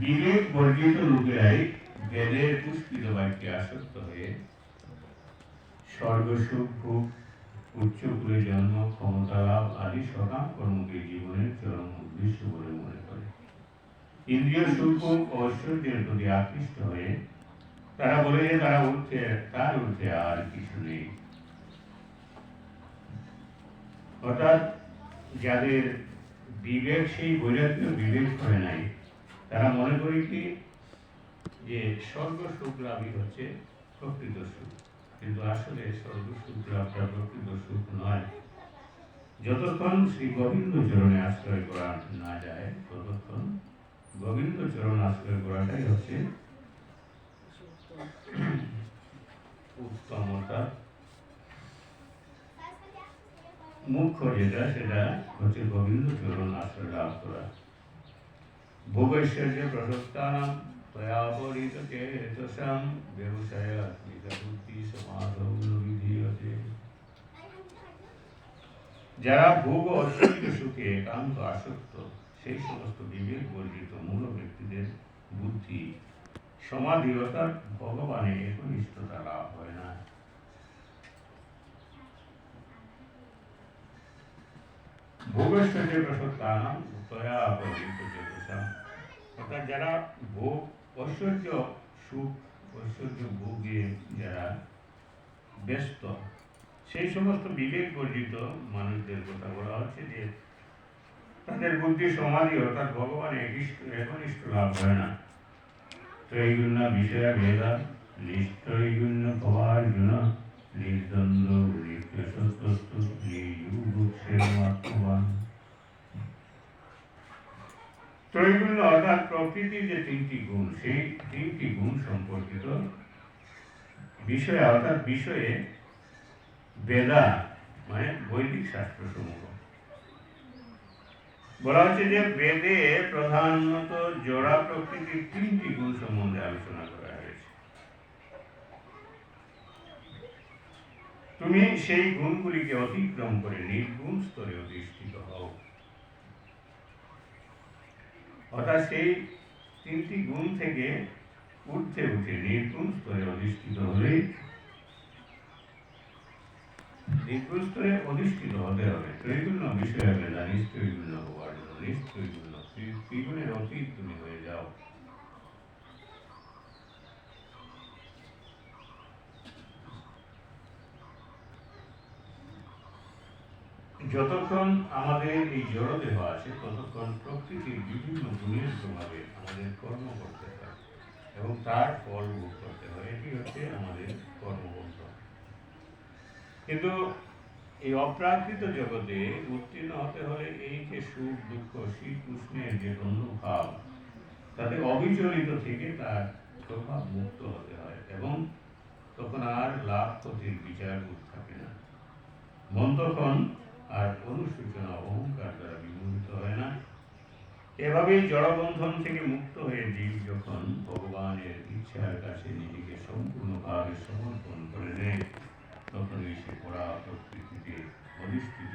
বিবেক বর্জিত লোকেরাই বেদের পুষ্পিত বাক্যে আসক্ত হয়ে স্বর্গসুখ ভোগ, উচ্চকুলে জন্ম, ক্ষমতা লাভ আদি সকাম কর্মকে জীবনের চরম উদ্দেশ্য বলে মনে করে। ইন্দ্রিয় সুখ ও ঐশ্বর্যের প্রতি আকৃষ্ট হয়ে তারা বলে যে তার ঊর্ধ্বে আর কিছু নেই। অর্থাৎ যাদের বিবেক সেই বৈরাগ্য বিবেক করে নাই, তারা মনে করে কি যে স্বর্গ সুখ লাভই হচ্ছে প্রকৃত সুখ, কিন্তু আসলে স্বর্গ সুখ লাভটা প্রকৃত সুখ নয়। যতক্ষণ শ্রী গোবিন্দ চরণে আশ্রয় করা না যায়, ততক্ষণ গোবিন্দ চরণ আশ্রয় করাটাই হচ্ছে উত্তমতা। মুখ্য যেটা, সেটা হচ্ছে গোবিন্দ চরণ আশ্রয় লাভ করা। ভোগৈশ্বর্য প্রশস্তানাম তয়াপরিত চেতসাম ব্যবসায়াত্মিকা বুদ্ধি সমাধৌল বিধীয়তে। যারা ভোগ ও ঐশ্বর্য সুখে একান্ত আসক্ত, সেই সমস্ত বিবেক বর্জিত মূল ব্যক্তিদের বুদ্ধি সমাধি অর্থাৎ ভগবানে একনিষ্ঠতা লাভ হয় না। ভোগৈশ্বর্য প্রশস্তানাম তয়াপরিত চেতসাম, অর্থাৎ যারা ভোগ ঐশ্বর্য সুখ ঐশ্বর্য ভোগে যারা ব্যস্ত, সেই সমস্ত বিবেক বর্জিত মানুষদের কথা বলা হচ্ছে যে তাদের বুদ্ধি সমাধি অর্থাৎ ভগবান একনিষ্ঠ লাভ হয় না। ত্রৈগুণ্য বিষয় ভেদা নিষ্ঠৈগুণ্য ভবার্জুন নির্দ্বন্দ্ব নিত্যসত্যস্তু নির্যুগোৎসেমাত্মবান। ত্রৈগুণ্য অর্থাৎ প্রকৃতির যে তিনটি গুণ, সেই তিনটি গুণ সম্পর্কিত বিষয় অর্থাৎ বিষয়ে বেদা মানে বৈদিক শাস্ত্র সমূহ। বলা হচ্ছে যে বেদে প্রধানত জড়া প্রকৃতির তিনটি গুণ সম্বন্ধে আলোচনা করা হয়েছে। তুমি সেই গুণগুলিকে অতিক্রম করে নির্গুণ স্তরে অধিষ্ঠিত হও। অর্থাৎ সেই তিনটি গুণ থেকে ঊর্ধ্বে উঠে নির্গুণ স্তরে অধিষ্ঠিত হলে নির্গুণ স্তরে অধিষ্ঠিত হতে হবে। ত্রিগুণ বিষয় হবে না, নিস্ত্রৈগুণ্য হওয়ার জন্য নিস্ত্রৈগুণ্য ত্রিগুণের অতীত তুমি হয়ে যাও। যতক্ষণ আমাদের এই জড়দেহ আছে, ততক্ষণ প্রকৃতির বিভিন্ন গুণের প্রভাবে আমাদের কর্ম করতে হয় এবং তার ফল ভোগ করতে হয়। এটি হচ্ছে আমাদের কর্মবন্ধ। কিন্তু এই অপ্রাকৃত জগতে উত্তীর্ণ হতে হলে এই যে সুখ দুঃখ শীত উষ্ণের যে অনুভাব, তাতে অবিচলিত থেকে তার প্রভাব মুক্ত হতে হয় এবং তখন আর লাভ ক্ষতির বিচার থাকে না। মন তখন আর অনুসূচনা অহংকার দ্বারা বিমোহিত হয় না। এভাবেই জড়বন্ধন থেকে মুক্ত হয়ে জীব যখন ভগবানের ইচ্ছার কাছে নিজেকে সম্পূর্ণভাবে সমর্পণ করে দেয়, তখনই সে পরা প্রকৃতিতে অধিষ্ঠিত